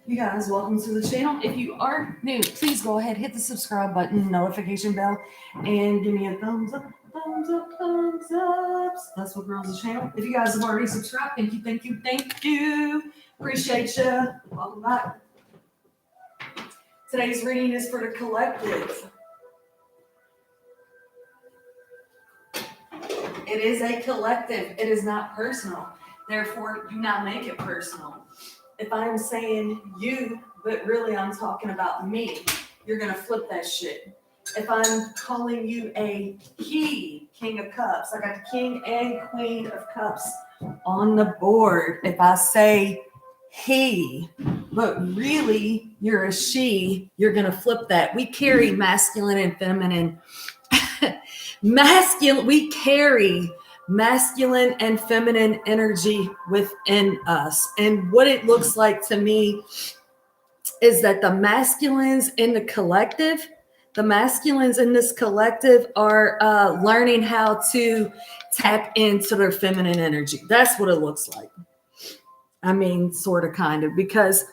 You guys, welcome to the channel. If you are new, please go ahead, hit the subscribe button, notification bell, and give me a thumbs up, thumbs up, thumbs up. That's what grows the channel. If you guys have already subscribed, thank you, thank you, thank you. Appreciate you. Welcome back. Today's reading is for the collective. It is a collective. It is not personal. Therefore, do not make it personal. If I'm saying you, but really I'm talking about me, you're going to flip that shit. If I'm calling you a he, King of Cups, I got the King and Queen of Cups on the board. If I say he, but really you're a she, you're going to flip that. We carry masculine and feminine. We carry masculine and feminine energy within us. And what it looks like to me is that the masculines in the collective, the masculines in this collective are learning how to tap into their feminine energy. That's what it looks like. I mean, sort of, kind of, because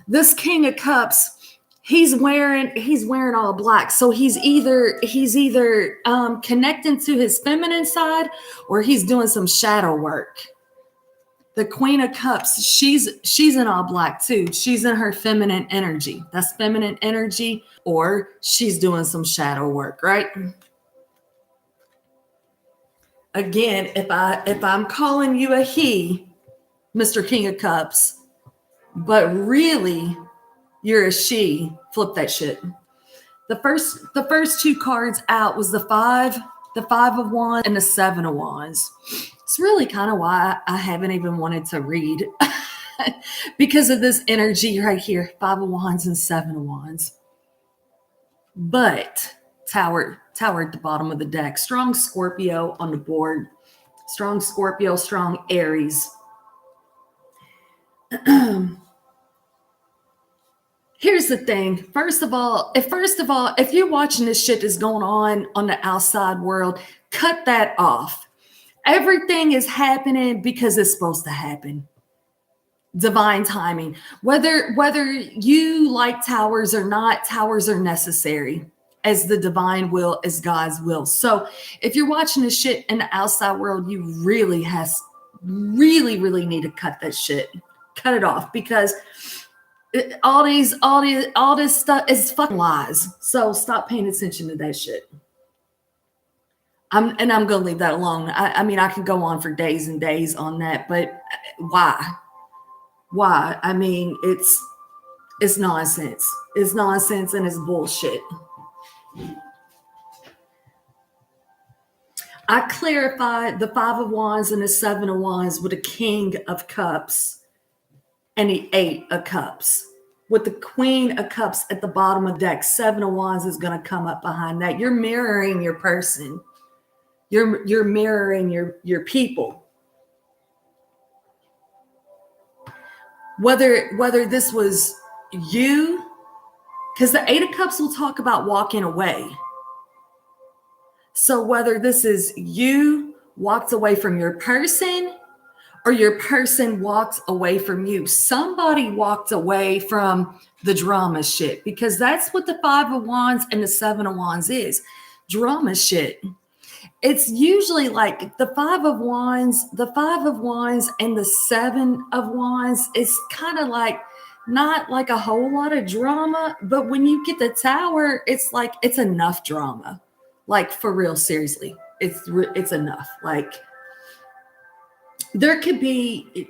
this King of Cups, he's wearing all black. So he's either connecting to his feminine side or he's doing some shadow work. The Queen of Cups, she's in all black too. She's in her feminine energy. That's feminine energy, or she's doing some shadow work, right? Again, if I'm calling you a he, Mr. King of Cups, but really you're a she, flip that shit. The first two cards out was the five of wands and the 7 of wands. It's really kind of why I haven't even wanted to read because of this energy right here, 5 of wands and 7 of wands. But tower at the bottom of the deck, strong Scorpio on the board, strong Scorpio, strong Aries. Here's the thing. First of all, if you're watching this shit that's going on the outside world, cut that off. Everything is happening because it's supposed to happen. Divine timing. Whether you like towers or not, towers are necessary as the divine will, as God's will. So if you're watching this shit in the outside world, you really need to cut that shit. Cut it off, because all this stuff is fucking lies. So stop paying attention to that shit. I'm gonna leave that alone. I mean, I can go on for days and days on that, but why? I mean, it's nonsense. It's nonsense and it's bullshit. I clarified the 5 of wands and the 7 of wands with the King of Cups and the 8 of Cups. With the Queen of Cups at the bottom of the deck, 7 of wands is going to come up behind that. You're mirroring your person. You're mirroring your people. Whether this was you, because the 8 of Cups will talk about walking away. So whether this is you walked away from your person or your person walked away from you, somebody walked away from the drama shit, because that's what the 5 of wands and the 7 of wands is. Drama shit. It's usually like the 5 of wands and the 7 of wands is kind of like not like a whole lot of drama, but when you get the Tower, it's like it's enough drama. Like, for real, seriously, it's enough. Like, there could be,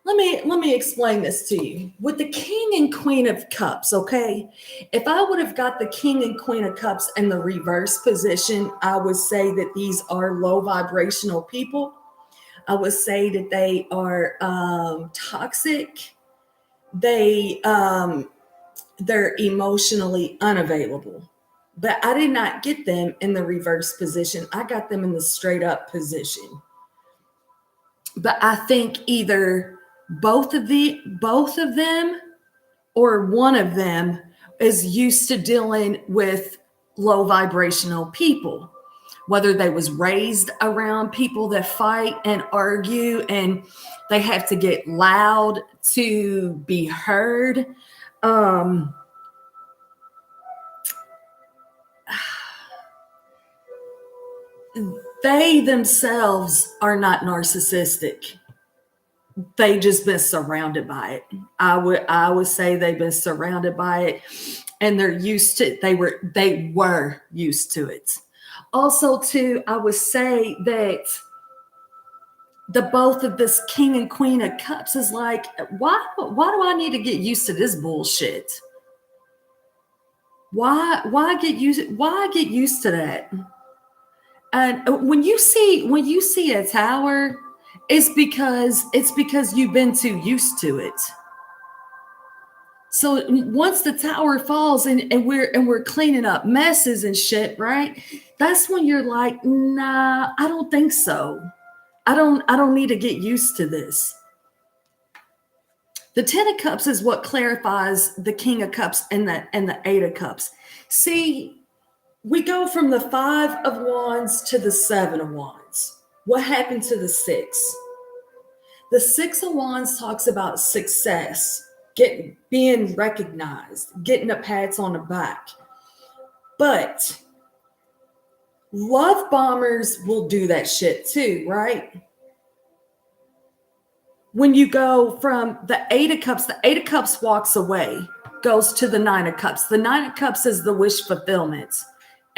let me explain this to you. With the King and Queen of Cups, okay? If I would have got the King and Queen of Cups in the reverse position, I would say that these are low vibrational people. I would say that they are toxic. They're emotionally unavailable. But I did not get them in the reverse position. I got them in the straight up position. But I think either both of them or one of them is used to dealing with low vibrational people. whether they was raised around people that fight and argue and they have to get loud to be heard. They themselves are not narcissistic. They just been surrounded by it. I would say they've been surrounded by it, and they're used to. They were used to it. Also, too, I would say that the both of this King and Queen of Cups is like, why do I need to get used to this bullshit? Why get used to that? And when you see a tower, it's because you've been too used to it. So once the tower falls and we're cleaning up messes and shit, right? That's when you're like, nah, I don't think so. I don't need to get used to this. The Ten of Cups is what clarifies the King of Cups and the Eight of Cups. See, we go from the Five of Wands to the Seven of Wands. What happened to the Six? The Six of Wands talks about success, being recognized, getting a pats on the back. But love bombers will do that shit too, right? When you go from the Eight of Cups walks away, goes to the Nine of Cups. The Nine of Cups is the wish fulfillment.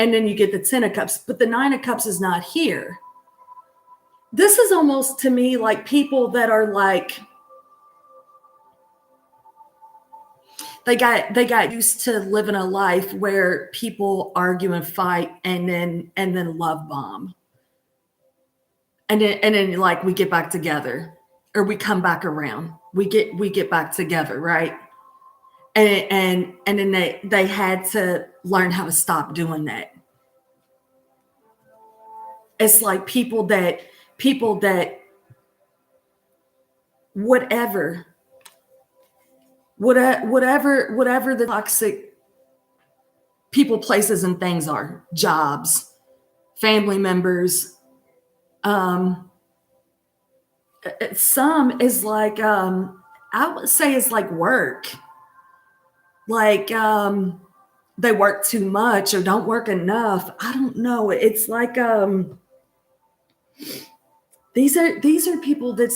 And then you get the Ten of Cups, but the Nine of Cups is not here. This is almost to me like people that are like, they got used to living a life where people argue and fight and then love bomb. And then like we get back together or we come back around. We get back together, right? And then they had to learn how to stop doing that. It's like people that whatever the toxic people, places, and things are, jobs, family members, some is like, I would say it's like work. Like, they work too much or don't work enough. I don't know. It's like, these are people they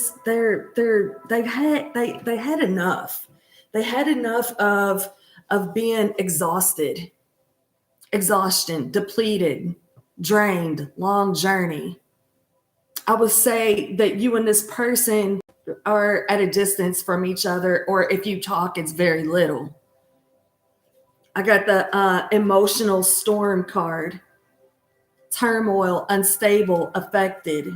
had enough. They had enough of being exhaustion, depleted, drained, long journey. I would say that you and this person are at a distance from each other, or if you talk, it's very little. I got the emotional storm card. Turmoil, unstable, affected.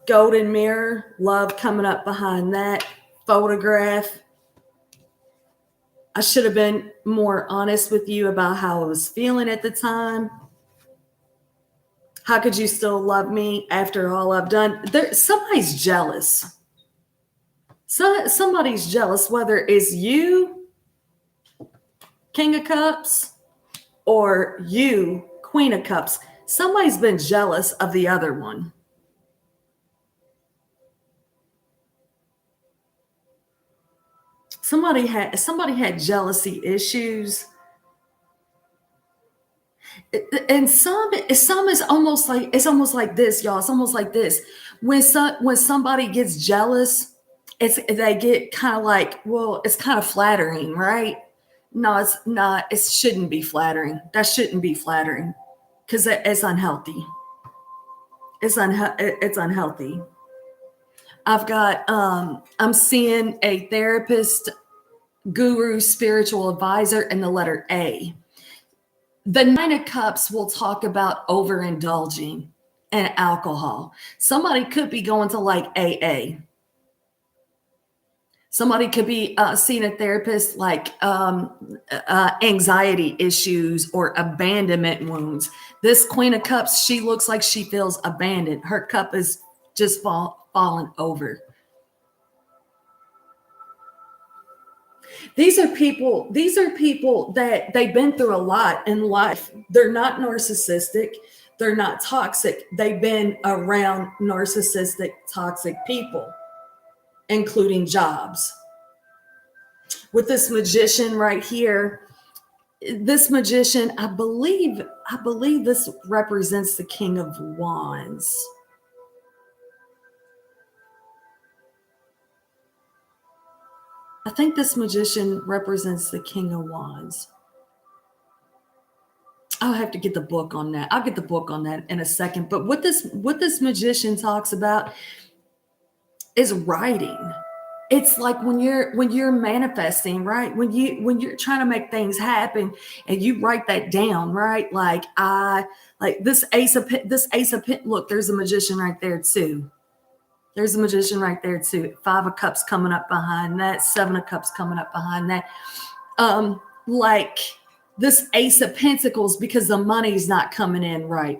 Golden mirror, love coming up behind that. Photograph. I should have been more honest with you about how I was feeling at the time. How could you still love me after all I've done? Somebody's jealous. Somebody's jealous, whether it's you, King of Cups, or you, Queen of Cups. Somebody's been jealous of the other one. Somebody had jealousy issues. And some is almost like this, y'all. It's almost like this. When somebody gets jealous, they get kind of like, well, it's kind of flattering, right? No, it's not. It shouldn't be flattering. That shouldn't be flattering because it's unhealthy. It's unhealthy. I've got I'm seeing a therapist, guru, spiritual advisor, and the letter A. The Nine of Cups will talk about overindulging in alcohol. Somebody could be going to like AA. Somebody could be seeing a therapist like anxiety issues or abandonment wounds. This Queen of Cups, she looks like she feels abandoned. Her cup is just fallen over. These are people that they've been through a lot in life. They're not narcissistic. They're not toxic. They've been around narcissistic, toxic people, including jobs. With this magician right here, this magician, I believe this represents the King of Wands. I think this magician represents the King of Wands. I'll have to get the book on that. I'll get the book on that in a second. But what this magician talks about is writing. It's like when you're manifesting, right? When you're trying to make things happen and you write that down, right? Like this ace of look, there's a magician right there too. There's a magician right there too. 5 of Cups coming up behind that. 7 of Cups coming up behind that. Like this Ace of Pentacles, because the money's not coming in right?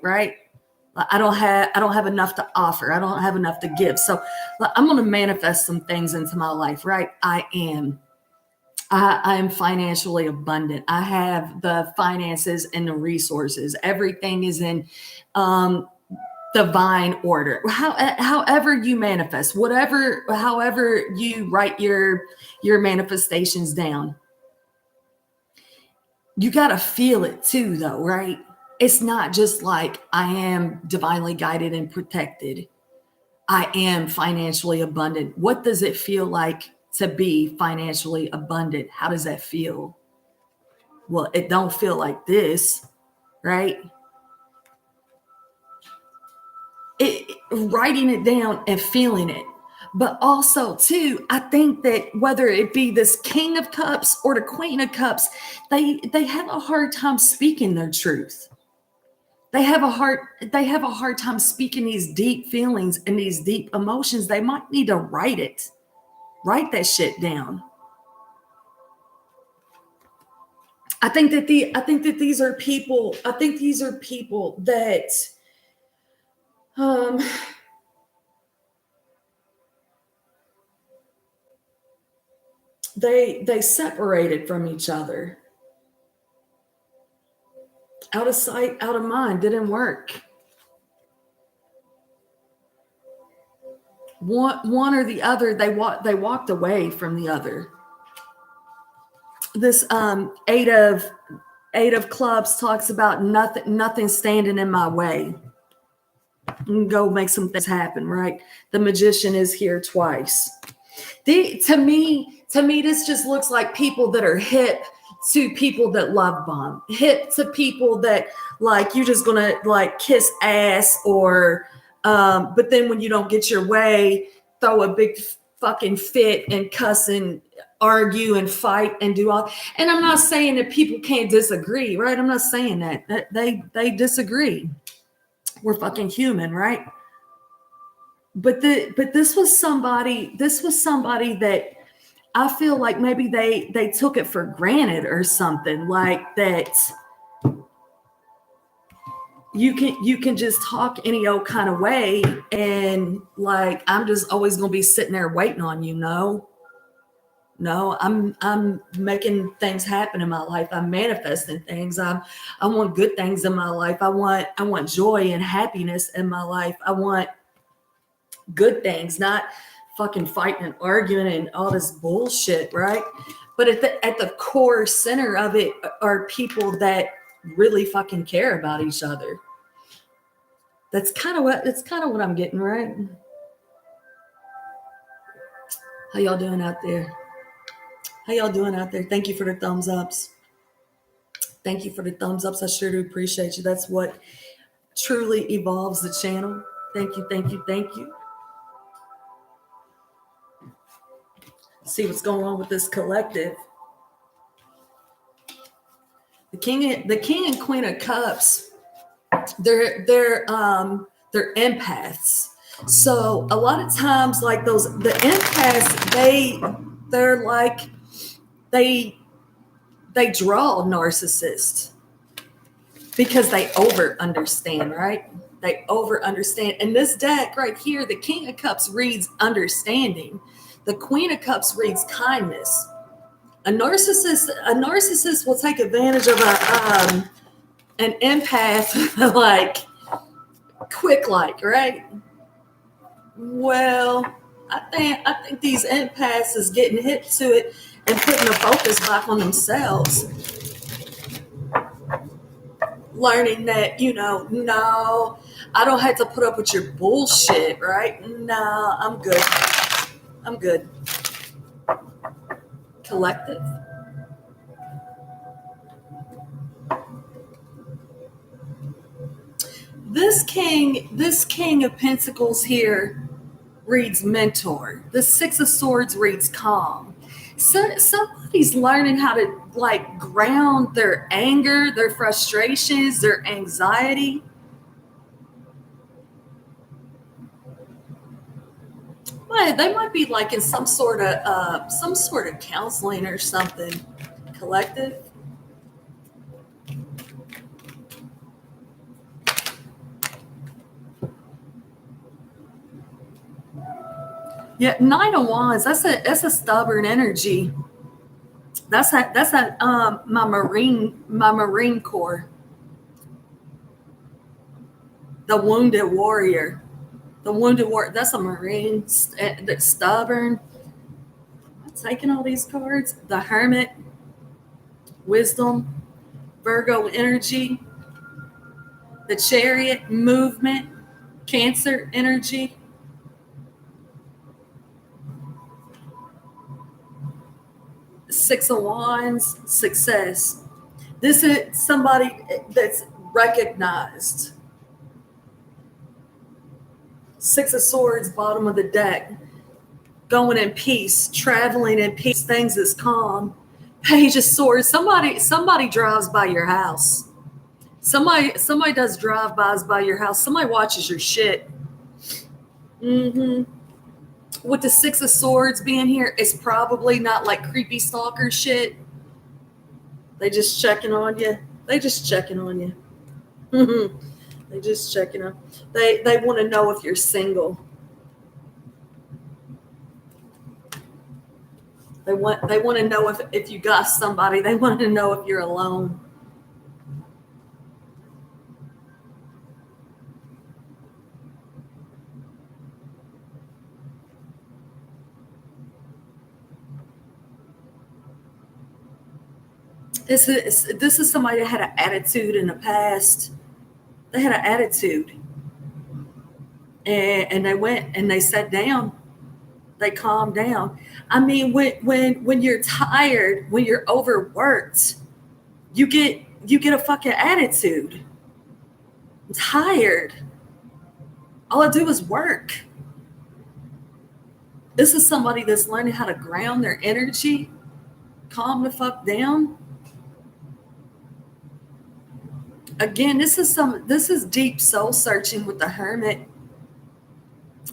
I don't have enough to offer. I don't have enough to give. So I'm going to manifest some things into my life, right? I am financially abundant. I have the finances and the resources. Everything is in divine order. However you manifest, however you write your manifestations down. You got to feel it too, though, right? It's not just like I am divinely guided and protected. I am financially abundant. What does it feel like to be financially abundant? How does that feel? Well, it don't feel like this, right? Writing it down and feeling it. But also, too, I think that whether it be this King of Cups or the Queen of Cups, they have a hard time speaking their truth. They have a hard time speaking these deep feelings and these deep emotions. They might need to write it. Write that shit down. I think that these are people that they separated from each other. Out of sight, out of mind, didn't work. One or the other, they walked away from the other. This eight of clubs talks about nothing standing in my way. Go make some things happen, right? The magician is here twice. To me, this just looks like people that are hip to people that love bomb, hip to people that like you just gonna like kiss ass or but then when you don't get your way, throw a big fucking fit and cuss and argue and fight and do all. And I'm not saying that people can't disagree, right? I'm not saying that they disagree. We're fucking human, right? But this was somebody that I feel like maybe they took it for granted or something, like that you can just talk any old kind of way and like I'm just always gonna be sitting there waiting on you. No, I'm making things happen in my life. I'm manifesting things. I want good things in my life. I want joy and happiness in my life. I want good things, not fucking fighting and arguing and all this bullshit, right? But at the core center of it are people that really fucking care about each other. That's kind of what I'm getting, right? How y'all doing out there? Thank you for the thumbs ups. Thank you for the thumbs ups. I sure do appreciate you. That's what truly evolves the channel. Thank you. See what's going on with this collective. The king and queen of cups, they're empaths. So a lot of times, like the empaths, they're like they draw narcissists because they over understand, right? They over understand. And this deck right here, the King of Cups reads understanding. The Queen of Cups reads kindness. A narcissist will take advantage of an empath like quick, like, right? Well, I think these empaths is getting hit to it and putting the focus back on themselves, learning that, no, I don't have to put up with your bullshit, right? No, I'm good. I'm good. Collective. This king of pentacles here reads mentor. The six of swords reads calm. So somebody's learning how to like ground their anger, their frustrations, their anxiety. But they might be like in some sort of counseling or something. Collective. Yeah, Nine of Wands. That's a stubborn energy. That's my Marine Corps, the wounded warrior. The wounded warrior. That's a Marine that's stubborn. I'm taking all these cards. The Hermit, Wisdom, Virgo energy, the Chariot, movement, Cancer energy. Six of Wands, success. This is somebody that's recognized. Six of Swords, bottom of the deck. Going in peace, traveling in peace, things is calm. Page of Swords. Somebody drives by your house. Somebody does drive-bys by your house. Somebody watches your shit. hmm With the Six of Swords being here, it's probably not like creepy stalker shit. They just checking on you. They just checking on you. They just checking on. They want to know if you're single. They want to know if you got somebody. They want to know if you're alone. This is somebody that had an attitude in the past. They had an attitude, and they went and they sat down. They calmed down. I mean, when you're tired, when you're overworked, you get a fucking attitude. I'm tired. All I do is work. This is somebody that's learning how to ground their energy, calm the fuck down. Again, this is deep soul searching with the Hermit.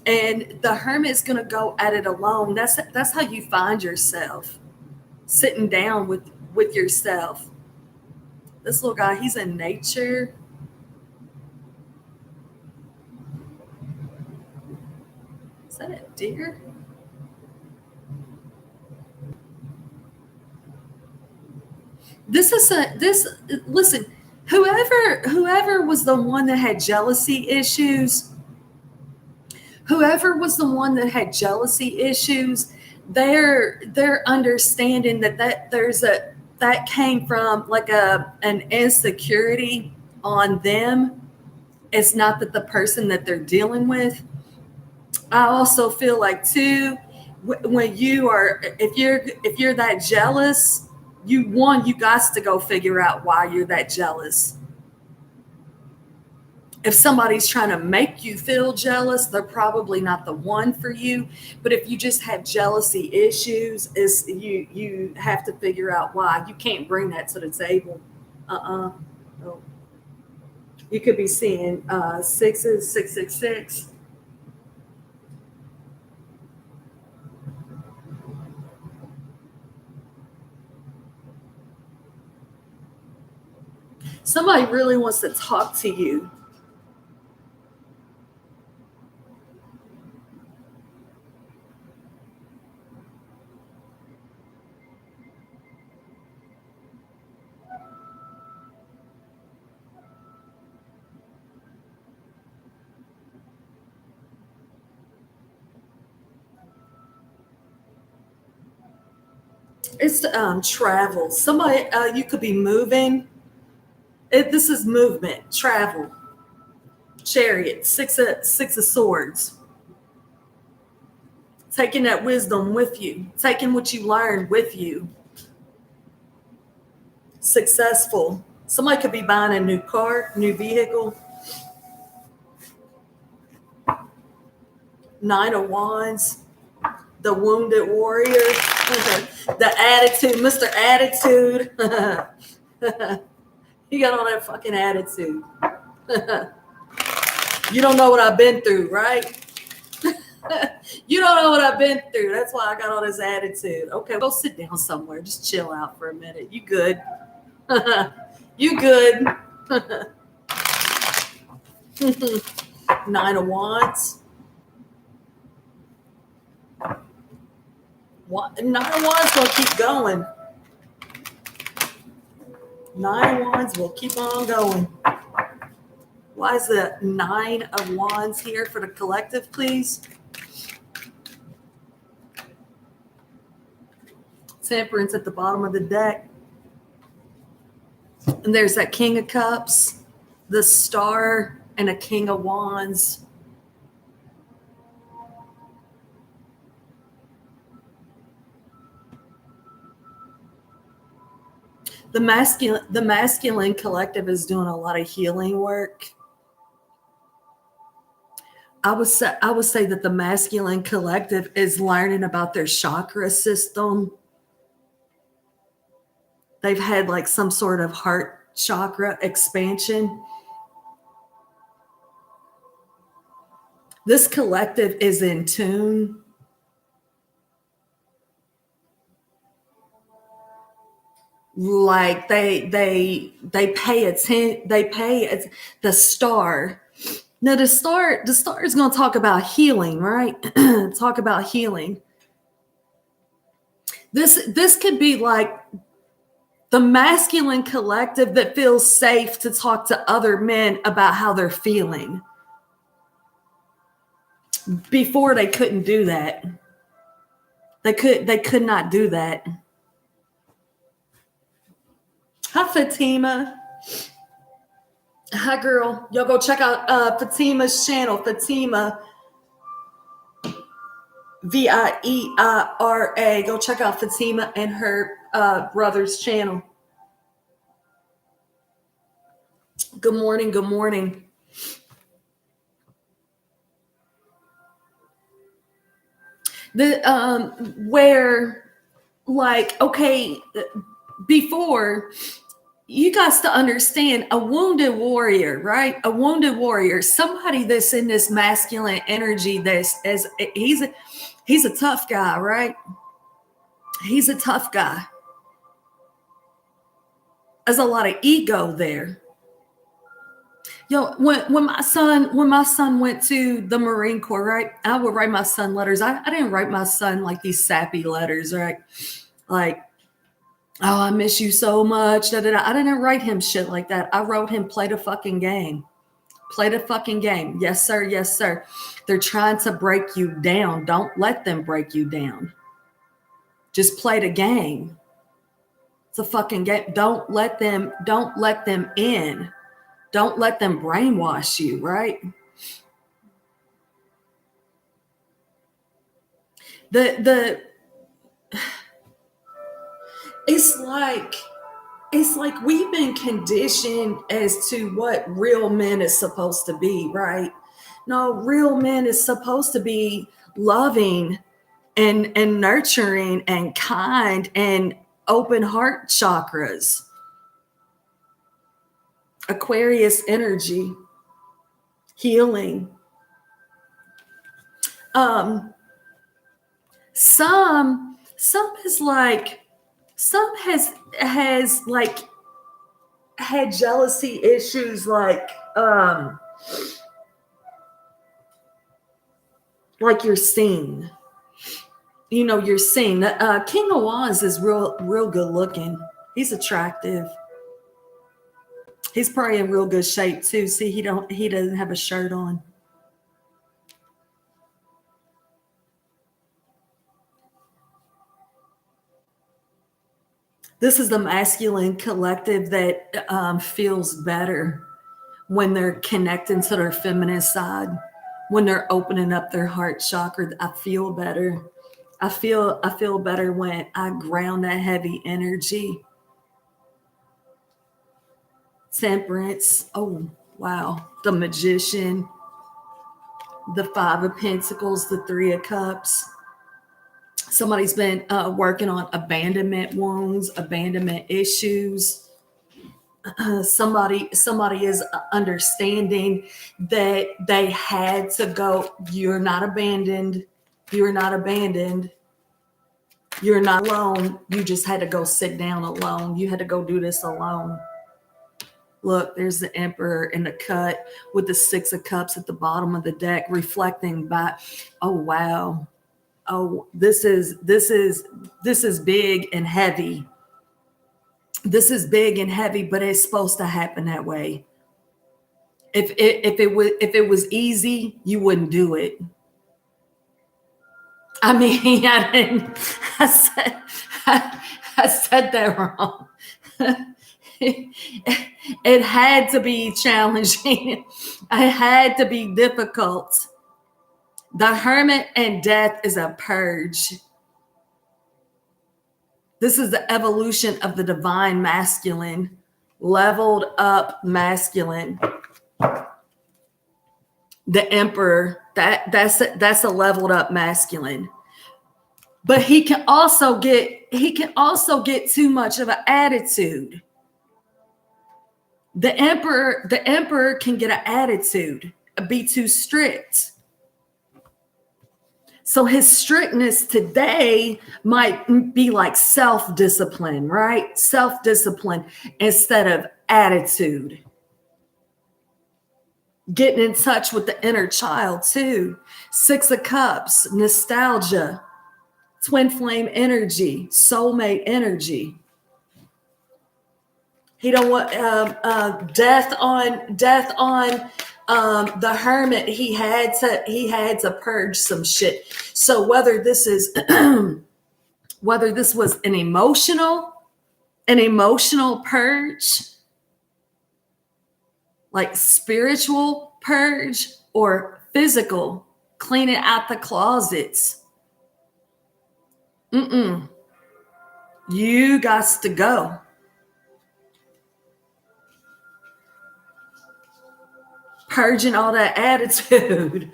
And the Hermit's gonna go at it alone. That's how you find yourself. Sitting down with yourself. This little guy, he's in nature. Is that a deer? This listen, whoever was the one that had jealousy issues, whoever was the one that had jealousy issues, they're understanding that there's a that came from like an insecurity on them. It's not that the person that they're dealing with. I also feel like too, when you are, if you're that jealous, you got to go figure out why you're that jealous. If somebody's trying to make you feel jealous, they're probably not the one for you. But if you just have jealousy issues, is you have to figure out why. You can't bring that to the table. No. You could be seeing sixes, 666. Somebody really wants to talk to you. It's travel. Somebody, you could be moving. This is movement, travel. Chariot, six of swords. Taking that wisdom with you, taking what you learned with you. Successful. Somebody could be buying a new car, new vehicle. Nine of Wands, the wounded warrior, the attitude, Mr. Attitude. You got all that fucking attitude. You don't know what I've been through, right? You don't know what I've been through. That's why I got all this attitude. Okay, go sit down somewhere. Just chill out for a minute. You good? You good? Nine of Wands. Nine of Wands gonna keep going. Nine of Wands will keep on going. Why is the Nine of Wands here for the collective, please? Temperance at the bottom of the deck. And there's that King of Cups, the Star, and a King of Wands. The masculine collective is doing a lot of healing work. I would say that the masculine collective is learning about their chakra system. They've had like some sort of heart chakra expansion. This collective is in tune. Like they pay attention. The Star. Now the Star is going to talk about healing, right? Talk about healing. This could be like the masculine collective that feels safe to talk to other men about how they're feeling. Before they couldn't do that. They could not do that. Hi, Fatima. Hi, girl. Y'all go check out Fatima's channel. Fatima, Vieira. Go check out Fatima and her brother's channel. Good morning. Good morning. Where, like, okay, before, you guys to understand, a wounded warrior, right? A wounded warrior, somebody that's in this masculine energy, he's a tough guy, right? He's a tough guy. There's a lot of ego there. Yo, when my son went to the Marine Corps, right? I would write my son letters. I didn't write my son like these sappy letters, right? Like, oh, I miss you so much. I didn't write him shit like that. I wrote him, play the fucking game. Play the fucking game. Yes, sir. Yes, sir. They're trying to break you down. Don't let them break you down. Just play the game. It's a fucking game. Don't let them in. Don't let them brainwash you, right? It's like we've been conditioned as to what real men is supposed to be, right? No, real men is supposed to be loving and nurturing and kind and open heart chakras. Aquarius energy, healing. Some is like, some has like had jealousy issues, like you're seen. You know, you're seen. King of Wands is real good looking. He's attractive. He's probably in real good shape too. See, he doesn't have a shirt on. This is the masculine collective that feels better when they're connecting to their feminine side, when they're opening up their heart chakra. I feel better. I feel better when I ground that heavy energy. Temperance. Oh, wow. The Magician, the Five of Pentacles, the Three of Cups. Somebody's been working on abandonment wounds, abandonment issues. Somebody is understanding that they had to go. You're not abandoned. You're not abandoned. You're not alone. You just had to go sit down alone. You had to go do this alone. Look, there's the Emperor in the cut with the Six of Cups at the bottom of the deck, reflecting back. Oh wow. Oh, this is big and heavy. This is big and heavy, but it's supposed to happen that way. If it was easy, you wouldn't do it. I mean, I didn't. I said that wrong. It had to be challenging. It had to be difficult. The Hermit and Death is a purge. This is the evolution of the divine masculine, leveled up masculine. The Emperor, that's a leveled up masculine. But he can also get too much of an attitude. The emperor can get an attitude, be too strict. So his strictness today might be like self-discipline, right? Self-discipline instead of attitude. Getting in touch with the inner child too. Six of Cups, nostalgia, twin flame energy, soulmate energy. He don't want death on the Hermit. He had to purge some shit. So whether this is whether this was an emotional purge, like spiritual purge, or physical, cleaning out the closets. You got to go. Purging all that attitude.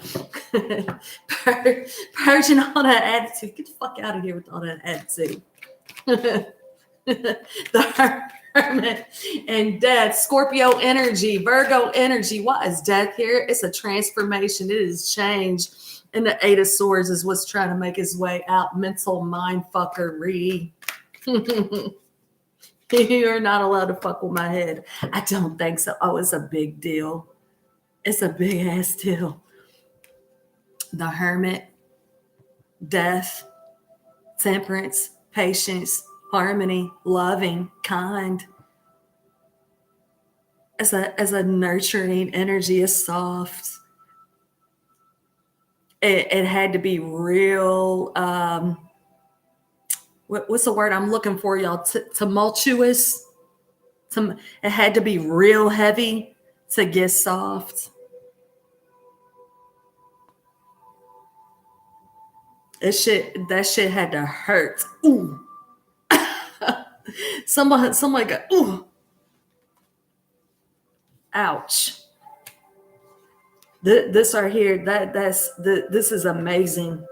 Purging all that attitude. Get the fuck out of here with all that attitude. The Hermit and Death. Scorpio energy. Virgo energy. Why is Death here? It's a transformation. It is change. And the Eight of Swords is what's trying to make his way out. Mental mind fuckery. You're not allowed to fuck with my head. I don't think so. Oh, it's a big deal. It's a big ass deal. The Hermit, Death, Temperance, Patience, Harmony, Loving, Kind. As a nurturing energy, is soft. It had to be real. What's the word I'm looking for, y'all? Tumultuous. It had to be real heavy to get soft. That shit had to hurt. Ooh. Somebody got, ooh. Ouch. This right here, this is amazing.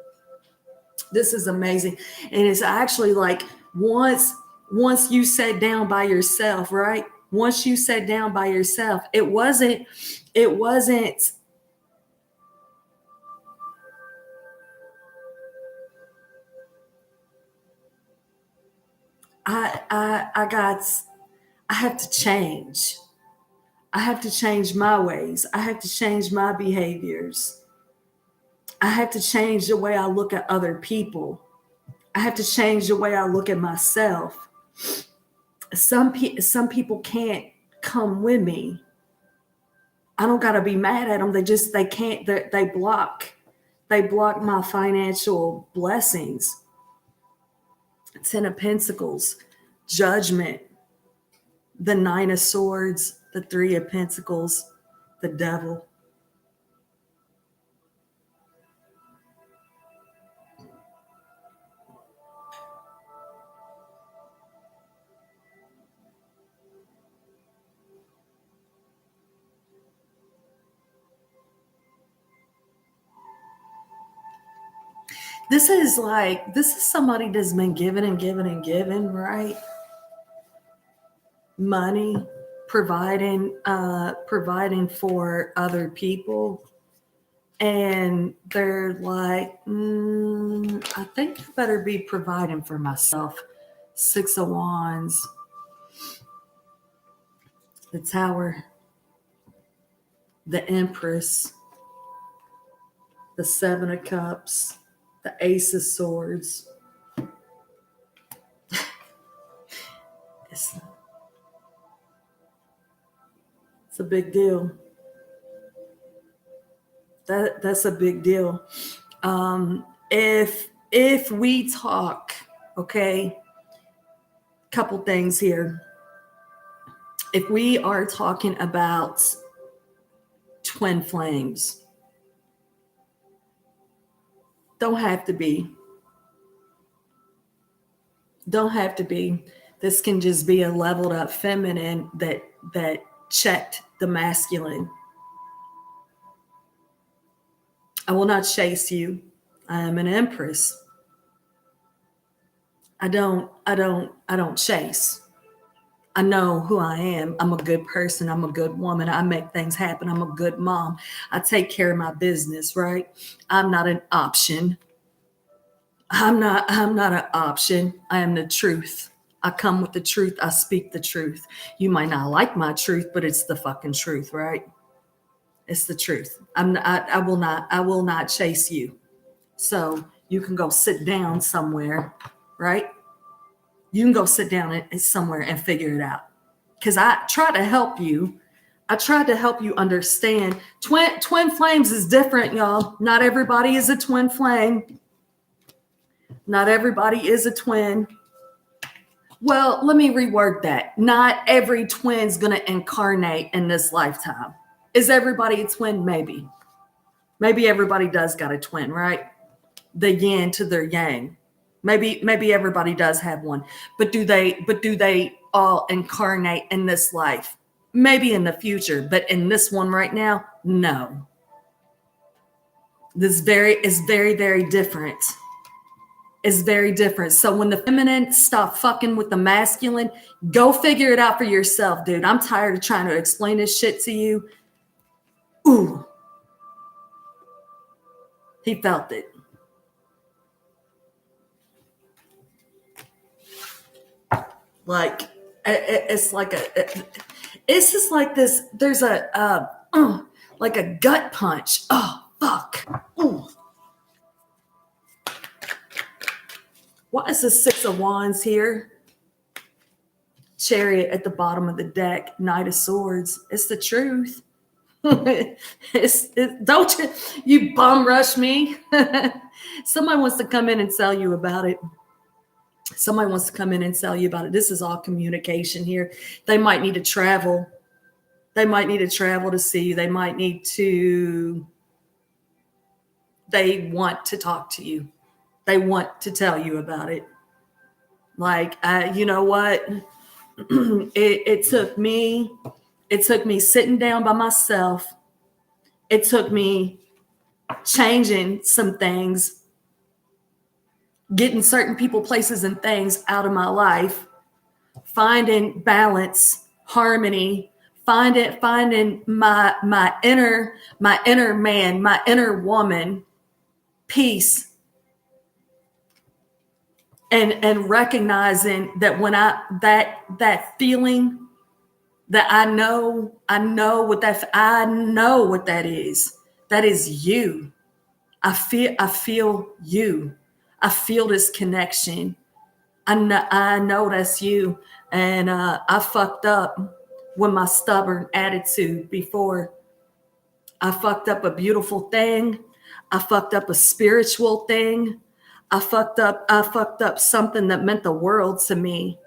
This is amazing. And it's actually like once you sat down by yourself, right? Once you sat down by yourself, it wasn't I have to change. I have to change my ways. I have to change my behaviors. I have to change the way I look at other people. I have to change the way I look at myself. Some people can't come with me. I don't got to be mad at them. They can't, they block my financial blessings. Ten of Pentacles, Judgment, the Nine of Swords, the Three of Pentacles, the Devil. This is somebody that's been given and given and given, right? Money, providing for other people. And they're like, I think I better be providing for myself. Six of Wands, the Tower, the Empress, the Seven of Cups, the Ace of Swords. It's a big deal. That's a big deal. If we talk, okay, couple things here. If we are talking about twin flames, don't have to be. This can just be a leveled up feminine that checked the masculine. I will not chase you. I am an empress. I don't chase. I know who I am. I'm a good person. I'm a good woman. I make things happen. I'm a good mom. I take care of my business, right? I'm not an option. I'm not an option. I am the truth. I come with the truth. I speak the truth. You might not like my truth, but it's the fucking truth, right? It's the truth. I will not chase you. So you can go sit down somewhere, right? You can go sit down somewhere and figure it out. Because I try to help you. I tried to help you understand. Twin flames is different, y'all. Not everybody is a twin flame. Not everybody is a twin. Well, let me reword that. Not every twin's going to incarnate in this lifetime. Is everybody a twin? Maybe. Maybe everybody does got a twin, right? The yin to their yang. Maybe everybody does have one. But do they all incarnate in this life? Maybe in the future, but in this one right now, no. This is very, very different. It's very different. So when the feminine stop fucking with the masculine, go figure it out for yourself, dude. I'm tired of trying to explain this shit to you. Ooh. He felt it. Like, it's like it's just like this. There's like a gut punch. Oh, fuck. Ooh. Why is the Six of Wands here? Chariot at the bottom of the deck. Knight of Swords. It's the truth. Don't you bum rush me. Somebody wants to come in and tell you about it. Somebody wants to come in and tell you about it. This is all communication here. They might need to travel. They might need to travel to see you. They want to talk to you. They want to tell you about it. Like, you know what? It took me sitting down by myself. It took me changing some things, getting certain people, places, and things out of my life, finding balance, harmony, finding my inner man, my inner woman, peace, and recognizing that when that feeling that I know what that is. That is you. I feel you. I feel this connection. I know that's you. And I fucked up with my stubborn attitude before. I fucked up a beautiful thing. I fucked up a spiritual thing. I fucked up something that meant the world to me.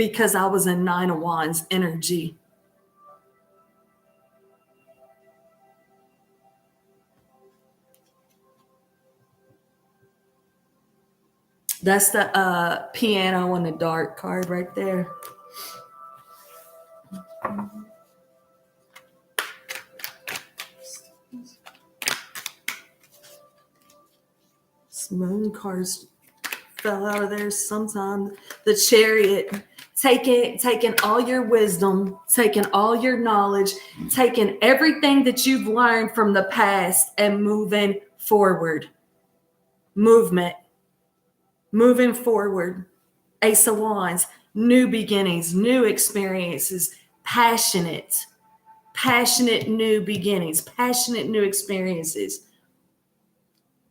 because I was in Nine of Wands energy. That's the piano in the dark card right there. This moon cards fell out of there sometime. The Chariot, taking all your wisdom, taking all your knowledge, taking everything that you've learned from the past and moving forward. Moving forward. Ace of Wands, new beginnings, new experiences, passionate new beginnings, passionate new experiences.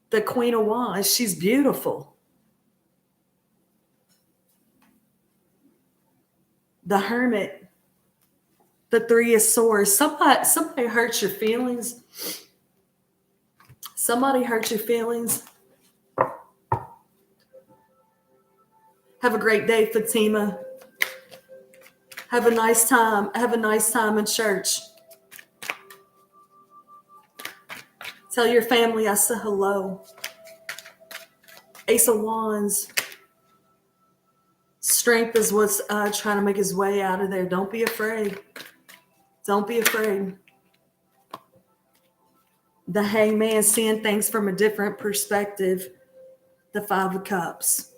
The Queen of Wands, she's beautiful. The Hermit, the Three of Swords. Somebody hurts your feelings. Somebody hurt your feelings. Have a great day, Fatima. Have a nice time. Have a nice time in church. Tell your family I said hello. Ace of Wands. Strength is what's trying to make his way out of there. Don't be afraid. Don't be afraid. The Hangman, seeing things from a different perspective. The Five of Cups.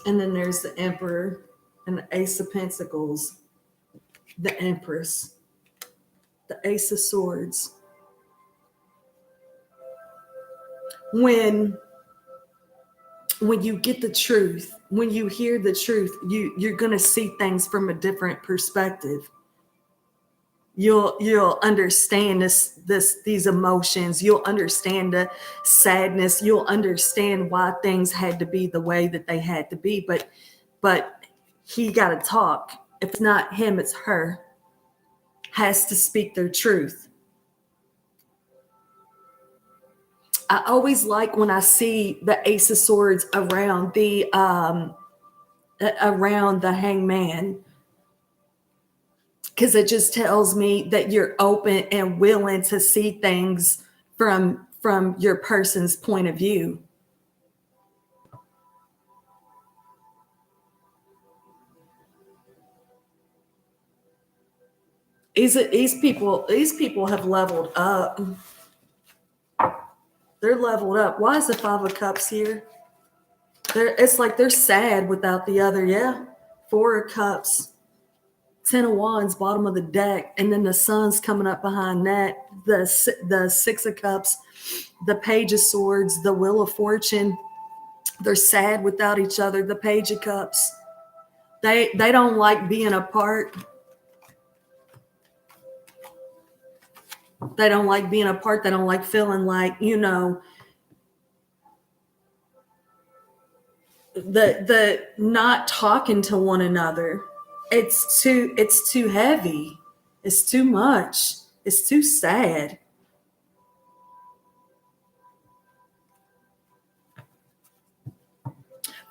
And then there's the Emperor and the Ace of Pentacles. The Empress. The Ace of Swords. When you get the truth, when you hear the truth, you're going to see things from a different perspective. You'll understand these emotions. You'll understand the sadness. You'll understand why things had to be the way that they had to be. But he got to talk. If it's not him, it's her. Has to speak their truth. I always like when I see the Ace of Swords around the Hangman, because it just tells me that you're open and willing to see things from your person's point of view. These people have leveled up. They're leveled up. Why is the Five of Cups here? It's like they're sad without the other. Yeah. Four of Cups. 10 of Wands, bottom of the deck. And then the Sun's coming up behind that. The Six of Cups. The Page of Swords. The Wheel of Fortune. They're sad without each other. The Page of Cups. They don't like being apart. They don't like being apart. They don't like feeling like, the not talking to one another. It's too heavy. It's too much. It's too sad.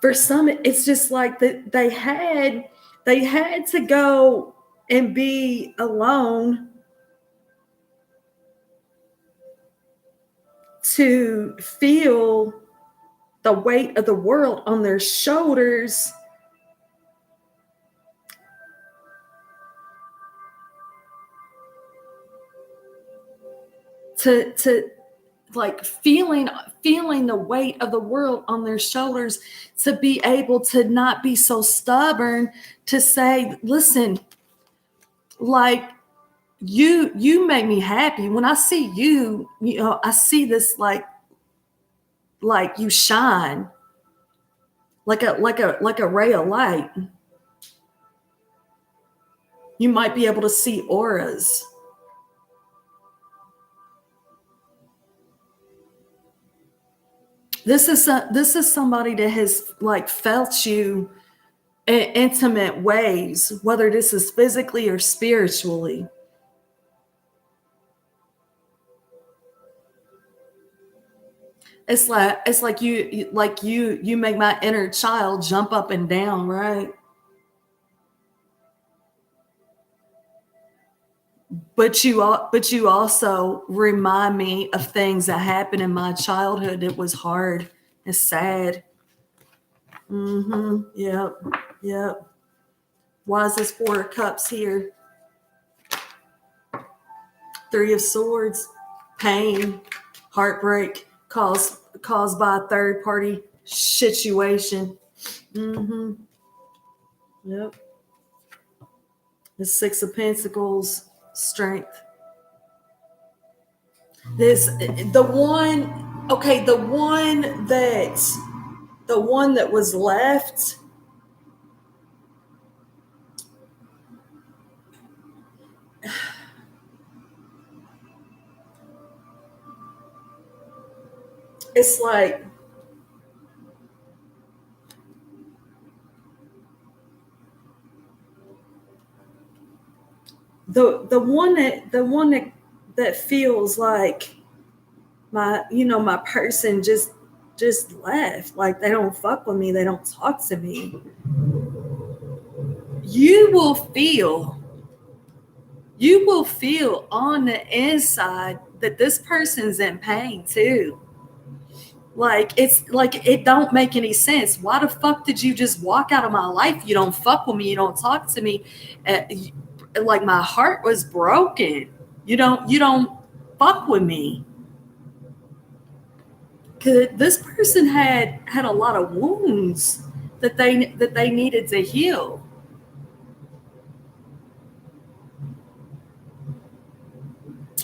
For some, it's just like that they had to go and be alone to feel the weight of the world on their shoulders. To like feeling the weight of the world on their shoulders, to be able to not be so stubborn, to say, listen, like, you make me happy. When I see you, I see this like you shine like a ray of light. You might be able to see auras. This is somebody that has like felt you in intimate ways, whether this is physically or spiritually. It's like you make my inner child jump up and down, right? But you also remind me of things that happened in my childhood. It was hard. It's sad. Mm-hmm. Yep. Yep. Why is this Four of Cups here? Three of Swords. Pain, heartbreak caused by a third party situation. Mm-hmm. Yep. The Six of Pentacles. Strength. This the one. Okay, the one that was left. It's like the one that feels like my person just left, like they don't fuck with me, they don't talk to me. you will feel you will feel on the inside that this person's in pain too. Like it's like it don't make any sense. Why the fuck did you just walk out of my life? You don't fuck with me, you don't talk to me. Like my heart was broken. You don't fuck with me. Cause this person had a lot of wounds that they needed to heal.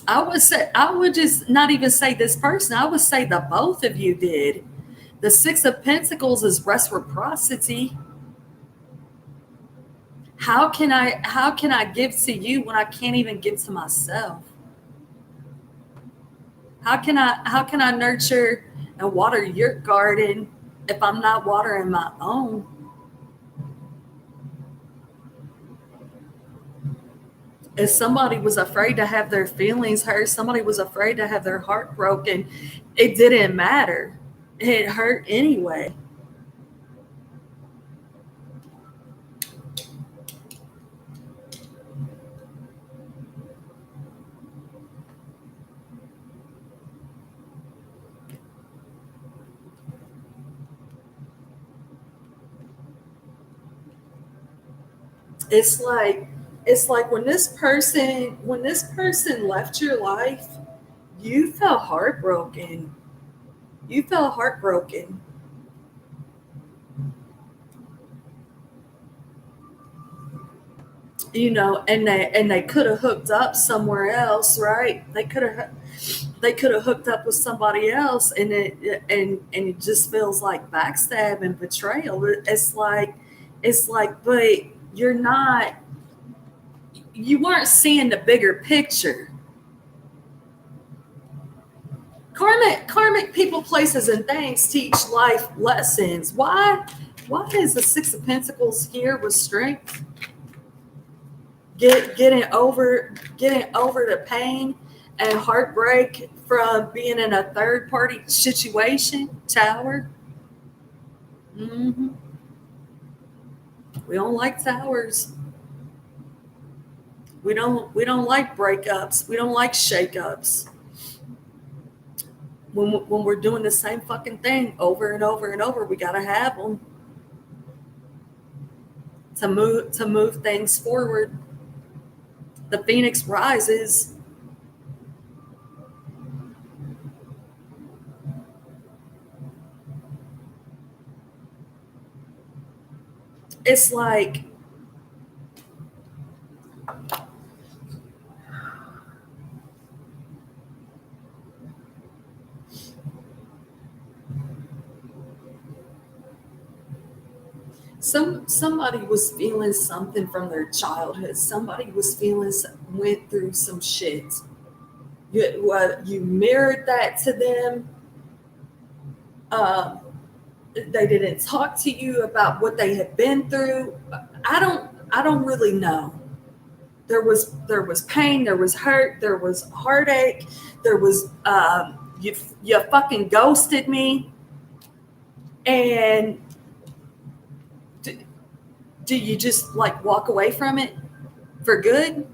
I would just not even say this person. I would say the both of you did. The Six of Pentacles is reciprocity. How can I give to you when I can't even give to myself? How can I nurture and water your garden if I'm not watering my own? If somebody was afraid to have their feelings hurt, somebody was afraid to have their heart broken, it didn't matter. It hurt anyway. It's like it's like when this person left your life, you felt heartbroken. You felt heartbroken. And they could have hooked up somewhere else, right? They could have hooked up with somebody else, and it just feels like backstab and betrayal. It's like, but you're not you weren't seeing the bigger picture. Karmic people, places, and things teach life lessons. Why is the Six of Pentacles here with strength? Getting over the pain and heartbreak from being in a third party situation. Tower. Hmm. We don't like towers. We don't like breakups. We don't like shakeups. When we're doing the same fucking thing over and over and over, we gotta have them to move things forward. The phoenix rises. It's like somebody was feeling something from their childhood. Somebody went through some shit. You mirrored that to them. Um, they didn't talk to you about what they had been through. I don't really know. There was pain, there was hurt, there was heartache, there was you fucking ghosted me, and do you just like walk away from it for good?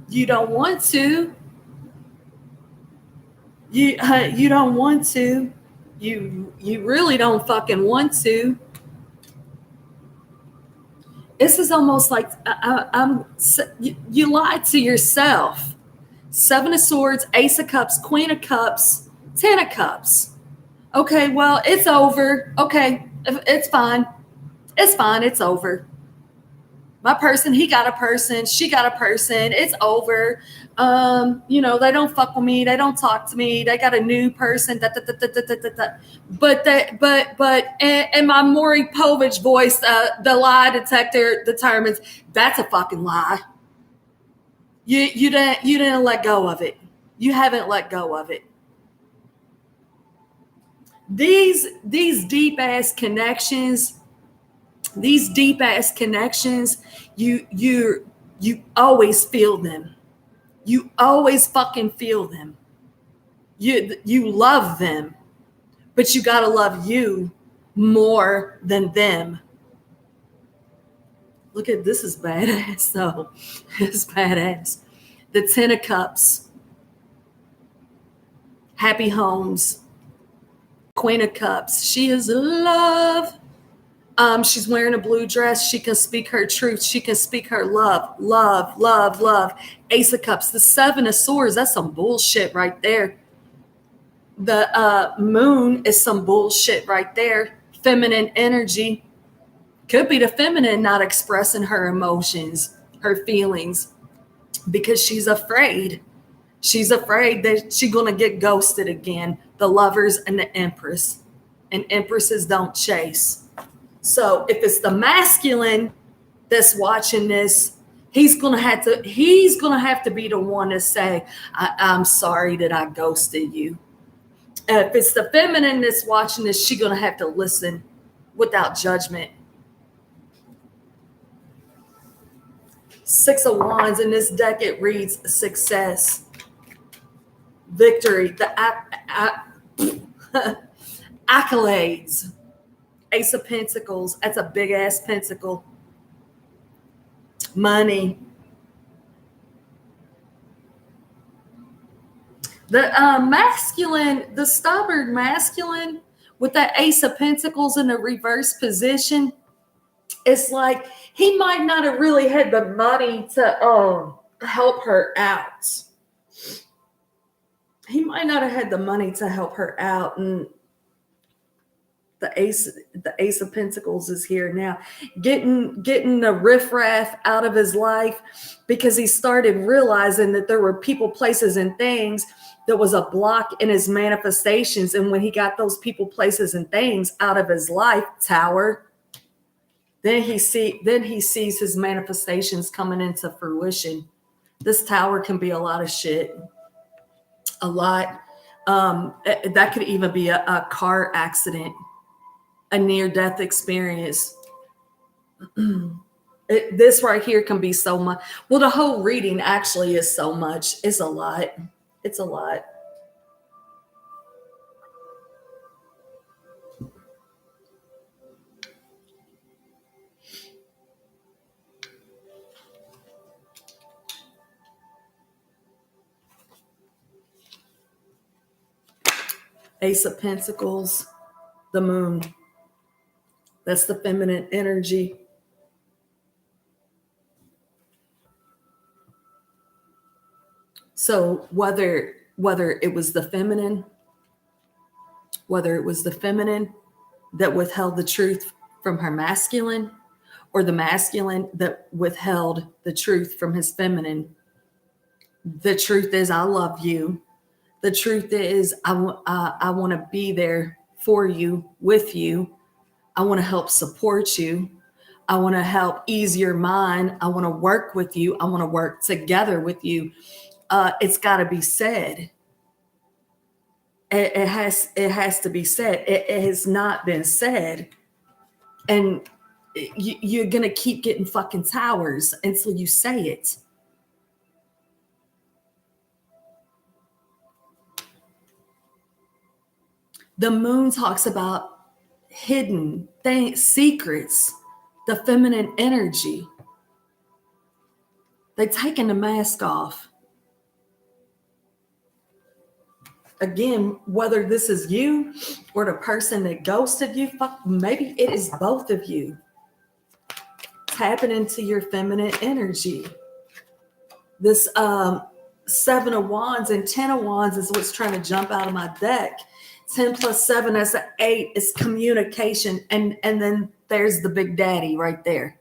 You don't want to. You don't want to. You really don't fucking want to. This is almost like you lied to yourself. Seven of Swords, Ace of Cups, Queen of Cups, Ten of Cups. Okay, well, it's over. Okay, it's fine. It's fine. It's over. My person, he got a person, she got a person. It's over. They don't fuck with me. They don't talk to me. They got a new person. Da, da, da, da, da, da, da. And my Maury Povich voice, the lie detector determines that's a fucking lie. You didn't let go of it. You haven't let go of it. These deep ass connections. These deep ass connections, you always feel them. You always fucking feel them. You love them, but you gotta love you more than them. Look at this is badass though. It's badass. The Ten of Cups, happy homes, Queen of Cups. She is love. She's wearing a blue dress. She can speak her truth. She can speak her love, love, love, love. Ace of Cups, the Seven of Swords. That's some bullshit right there. The Moon is some bullshit right there. Feminine energy. Could be the feminine not expressing her emotions, her feelings, because she's afraid. She's afraid that she's going to get ghosted again. The Lovers and the Empress. And Empresses don't chase. So if it's the masculine that's watching this, he's gonna have to be the one to say, I'm sorry that I ghosted you. If it's the feminine that's watching this, she's gonna have to listen without judgment. Six of Wands in this deck, it reads success, victory, the accolades. Ace of Pentacles, that's a big ass pentacle. Money. The masculine, the stubborn masculine with that Ace of Pentacles in the reverse position, it's like he might not have really had the money to help her out. He might not have had the money to help her out, and the Ace of Pentacles is here now, getting the riffraff out of his life, because he started realizing that there were people, places, and things that was a block in his manifestations. And when he got those people, places, and things out of his life, Tower, then he sees his manifestations coming into fruition. This Tower can be a lot of shit. A lot. That could even be a car accident. A near-death experience. This right here can be so much. Well, the whole reading actually is so much. It's a lot. It's a lot. Ace of Pentacles, the Moon. That's the feminine energy. So whether it was the feminine that withheld the truth from her masculine, or the masculine that withheld the truth from his feminine, the truth is, I love you. The truth is, I want to be there for you, with you. I want to help support you. I want to help ease your mind. I want to work with you. I want to work together with you. It's got to be said. It has to be said. It has not been said. And you're going to keep getting fucking towers until you say it. The moon talks about hidden things, secrets, the feminine energy. They're taking the mask off. Again, whether this is you or the person that ghosted you, maybe it is both of you. Tapping into your feminine energy. This 7 of Wands and 10 of Wands is what's trying to jump out of my deck. 10 plus 7 is an 8. It's communication. And then there's the big daddy right there.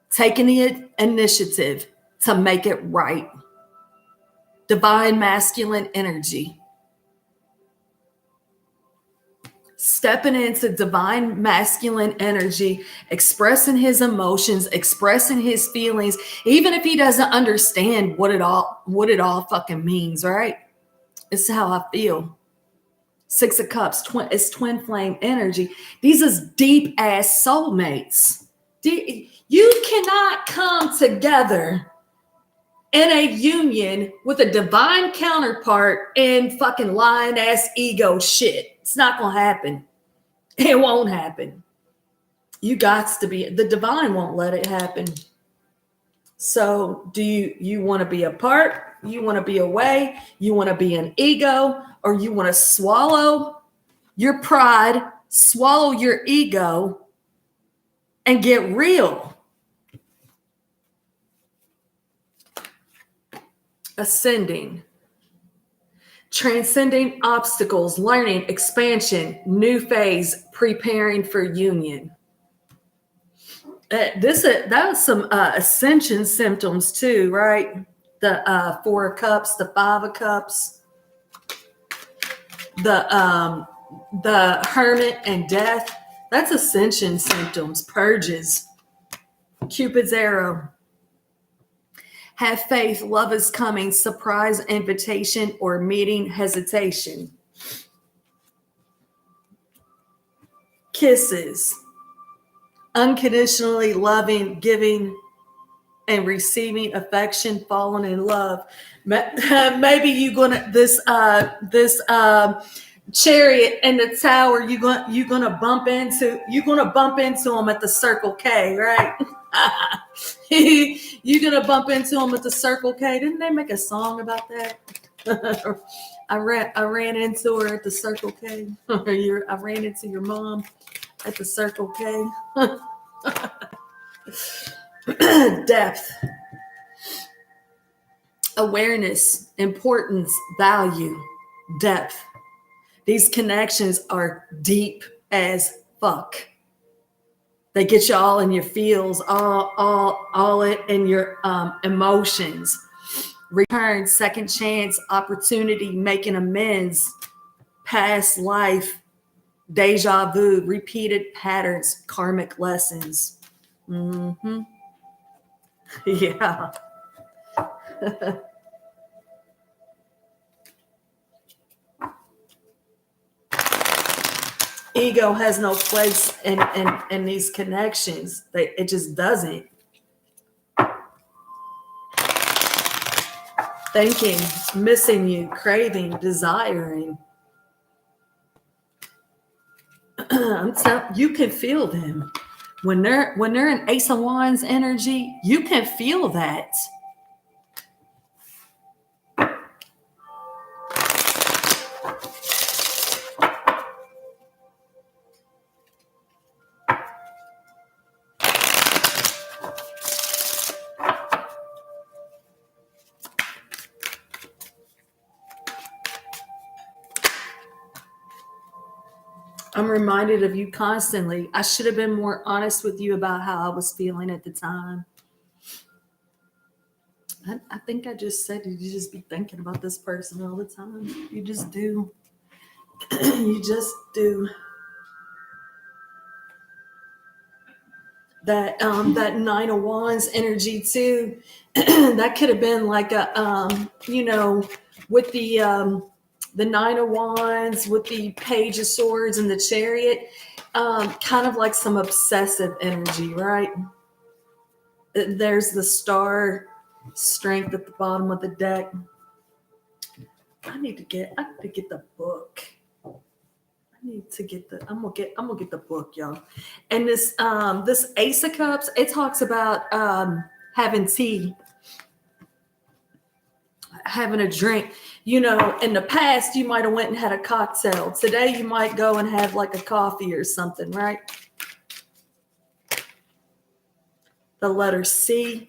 Taking the initiative to make it right. Divine masculine energy. Stepping into divine masculine energy, expressing his emotions, expressing his feelings, even if he doesn't understand what it all fucking means, right? It's how I feel. 6 of Cups, it's twin flame energy. These is deep ass soulmates. You cannot come together in a union with a divine counterpart and fucking lying ass ego shit. It's not gonna happen. It won't happen. You got to be, the divine won't let it happen. So do you want to be apart? You want to be away? You want to be an ego? Or you want to swallow your pride, swallow your ego, and get real? Ascending, transcending obstacles, learning, expansion, new phase, preparing for union. That was some ascension symptoms too, right? The 4 of Cups, the 5 of Cups, the Hermit and Death. That's ascension symptoms, purges. Cupid's arrow. Have faith, love is coming, surprise invitation or meeting hesitation. Kisses. Unconditionally loving, giving, and receiving affection, falling in love. Maybe you gonna this chariot in the tower. You're gonna bump into him at the Circle K, right? You're gonna bump into him at the Circle K. Didn't they make a song about that? I ran into her at the Circle K. I ran into your mom at the Circle K. Depth, awareness, importance, value, depth. These connections are deep as fuck. They get you all in your feels, all in your emotions. Return, second chance, opportunity, making amends, past life, deja vu, repeated patterns, karmic lessons. Mm-hmm. Yeah. Ego has no place in these connections. It just doesn't. Thinking, missing you, craving, desiring. I'm telling you, can feel them. When they're in Ace of Wands energy, you can feel that. I'm reminded of you constantly. I should have been more honest with you about how I was feeling at the time. I think I just said you just be thinking about this person all the time. You just do. You just do. That 9 of Wands energy too. That could have been like a with the 9 of Wands, with the Page of Swords and the Chariot. Kind of like some obsessive energy, right? There's the star strength at the bottom of the deck. I need to get the book. I need to get the I'm gonna get the book, y'all. And this Ace of Cups, it talks about having tea, having a drink. You know, in the past you might have went and had a cocktail. Today you might go and have like a coffee or something, right? The letter C,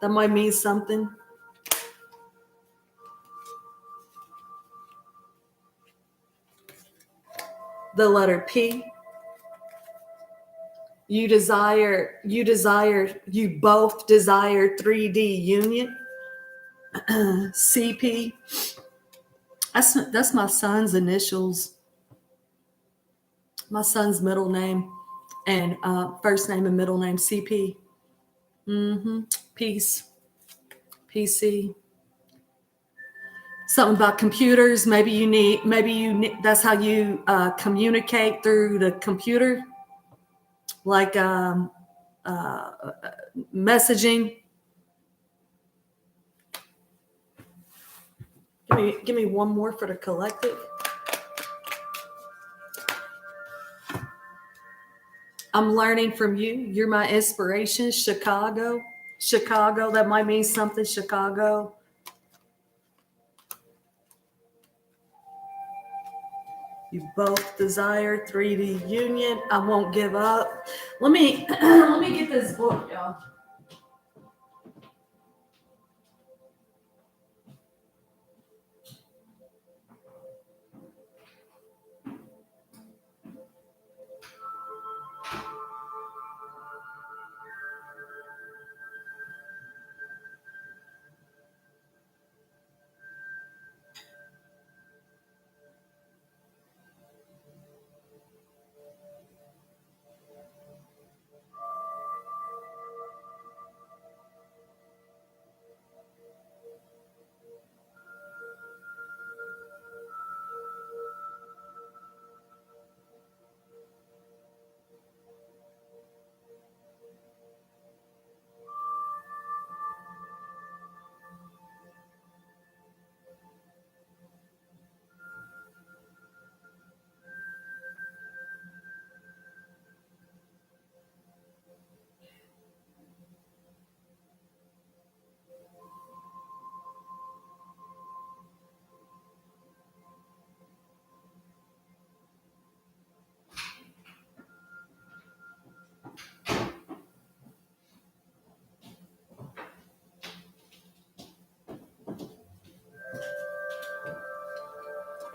that might mean something. The letter P, you both desire 3D union. CP, that's my son's initials, my son's middle name, and first name and middle name, CP. Peace, PC. Something about computers. Maybe you need. That's how you communicate through the computer, like messaging. Give me one more for the collective. I'm learning from you. You're my inspiration. Chicago. That might mean something. Chicago. You both desire 3D union. I won't give up. Let me get this book, y'all.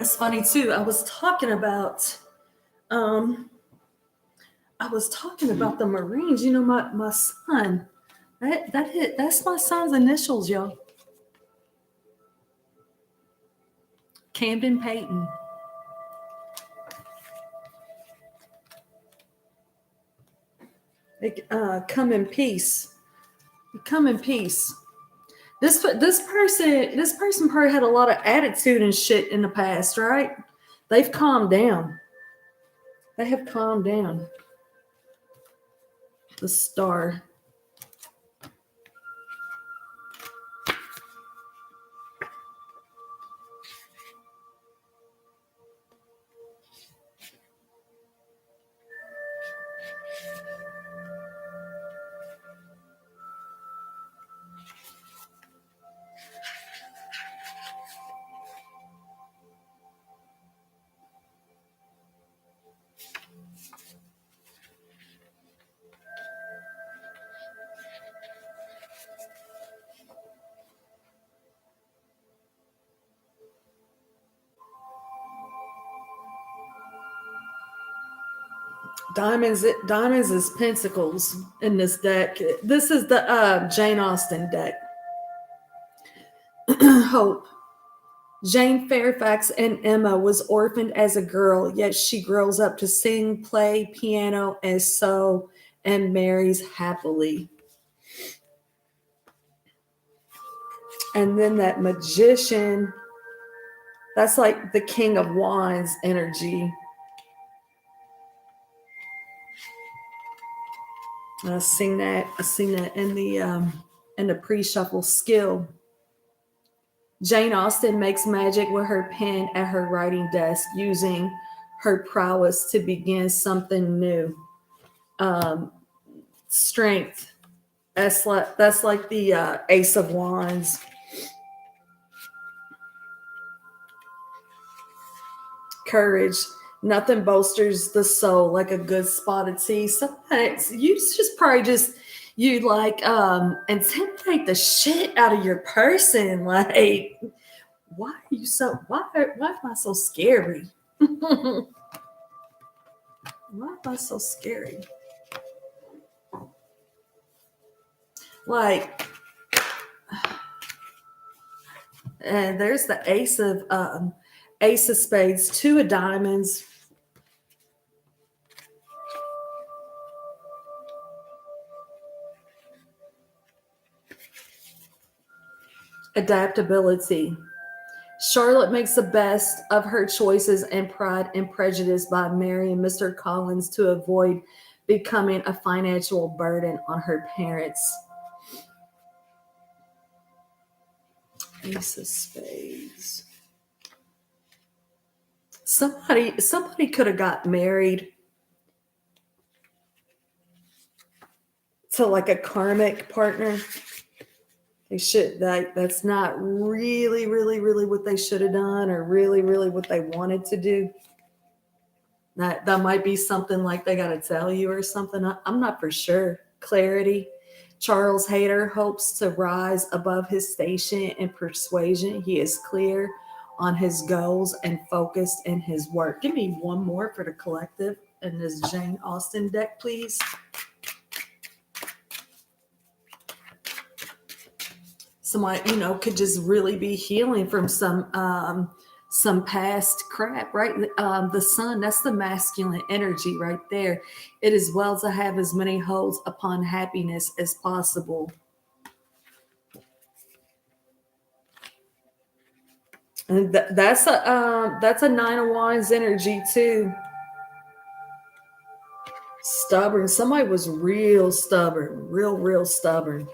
It's funny too. I was talking about the Marines. You know, my son. That's my son's initials, y'all. Camden Payton. Come in peace. Come in peace. This person probably had a lot of attitude and shit in the past, right? They've calmed down. They have calmed down. The star. Diamonds is pentacles in this deck. This is the Jane Austen deck. Hope. Jane Fairfax and Emma was orphaned as a girl, yet she grows up to sing, play piano, and sew, and marries happily. And then that Magician, that's like the King of Wands energy. I seen that in the pre-shuffle skill. Jane Austen makes magic with her pen at her writing desk, using her prowess to begin something new. Um, Strength. That's like the Ace of Wands. Courage. Nothing bolsters the soul like a good spotted tea. Sometimes you just probably just you like intimidate the shit out of your person. Like, why are you so why am I so scary? Why am I so scary? Like, and there's the ace of spades, two of diamonds. Adaptability. Charlotte makes the best of her choices and Pride and Prejudice by marrying Mr. Collins to avoid becoming a financial burden on her parents. Ace of Spades. Somebody could have got married to like a karmic partner. That's not really what they should have done, or really what they wanted to do. That might be something like they got to tell you or something. I'm not for sure. Clarity. Charles Hayter hopes to rise above his station in persuasion. He is clear on his goals and focused in his work. Give me one more for the collective in this Jane Austen deck, please. Somebody, could just really be healing from some past crap, right? The sun, that's the masculine energy right there. It is well to have as many holds upon happiness as possible. And that's a nine of wands energy too. Stubborn. Somebody was real stubborn, real stubborn.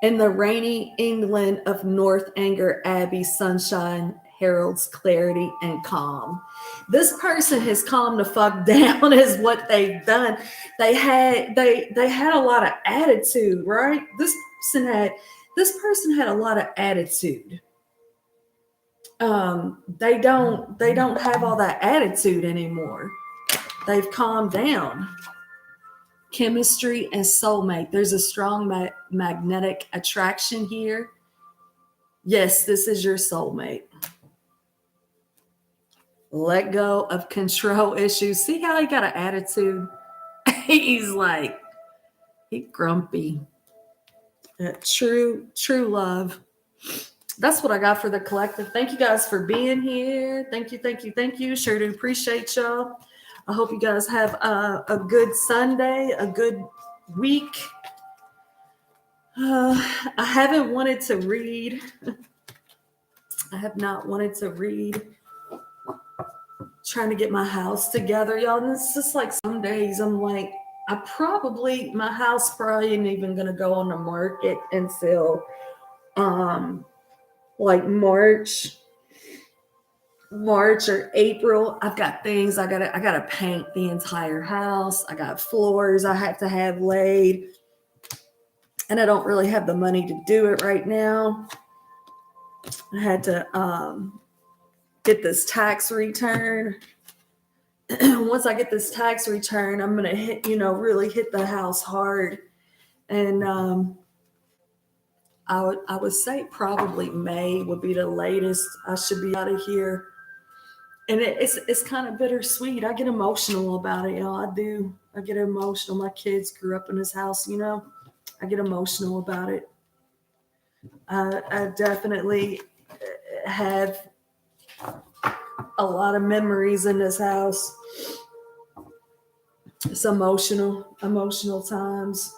In the rainy England of Northanger Abbey, sunshine heralds clarity and calm. This person has calmed the fuck down, is what they've done. They had a lot of attitude, right? This person had a lot of attitude. They don't have all that attitude anymore. They've calmed down. Chemistry and soulmate. There's a strong magnetic attraction here. Yes, this is your soulmate. Let go of control issues. See how he got an attitude? He's like, he grumpy. True love. That's what I got for the collective. Thank you guys for being here. Thank you. Sure do appreciate y'all. I hope you guys have a good Sunday, a good week. I haven't wanted to read. I have not wanted to read. Trying to get my house together, y'all. And it's just like some days I'm like, my house probably ain't even gonna go on the market until like March or April. I've got things I gotta paint the entire house. I got floors I have to have laid, and I don't really have the money to do it right now. I had to get this tax return. Once I get this tax return, I'm gonna really hit the house hard, and I would say probably May would be the latest I should be out of here. And it's kind of bittersweet. I get emotional about it, y'all. I do. I get emotional. My kids grew up in this house, I get emotional about it. I definitely have a lot of memories in this house. It's emotional times.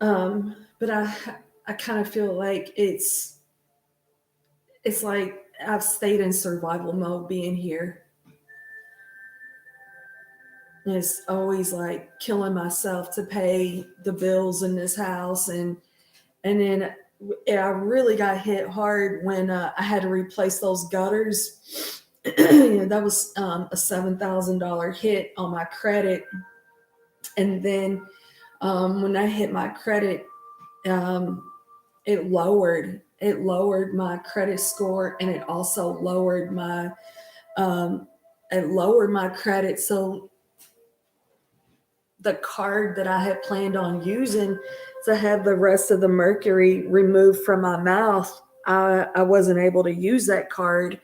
But I kind of feel like it's like I've stayed in survival mode being here. It's always like killing myself to pay the bills in this house, and then I really got hit hard when I had to replace those gutters. That was a $7,000 hit on my credit, and then when I hit my credit, um, it lowered my credit score, and it also um, lowered my credit. So the card that I had planned on using to have the rest of the mercury removed from my mouth, I wasn't able to use that card.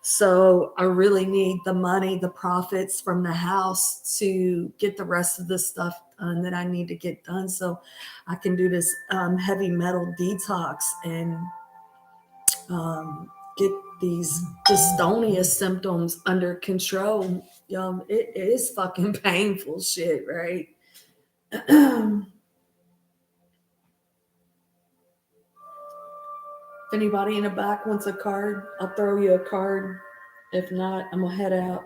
So I really need the money, the profits from the house to get the rest of the stuff done that I need to get done so I can do this heavy metal detox and get these dystonia symptoms under control. It is fucking painful shit, right? If anybody in the back wants a card, I'll throw you a card. If not, I'm gonna head out.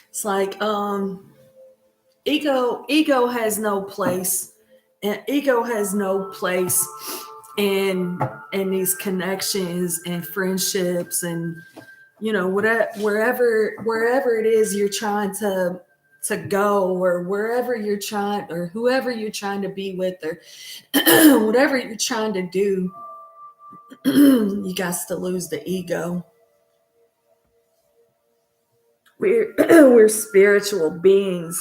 It's like ego has no place, and ego has no place in these connections and friendships, and whatever, wherever it is you're trying to go, or wherever you're trying, or whoever you're trying to be with, or whatever you're trying to do. You got to lose the ego. We're we're spiritual beings.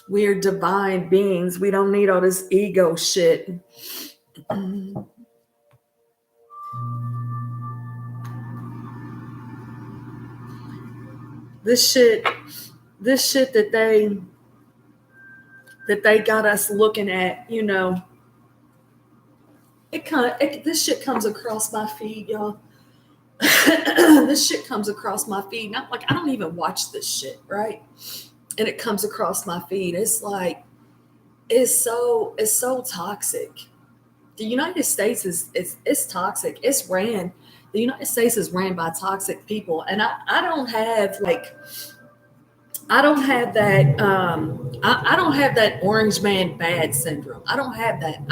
We're divine beings. We don't need all this ego shit. This shit, this shit that they got us looking at, this shit comes across my feed, y'all. This shit comes across my feed. Not like I don't even watch this shit, right? And it comes across my feed. It's like it's so toxic. The United States is toxic. The United States is ran by toxic people, and I don't have like I don't have that I don't have that orange man bad syndrome. I don't have that.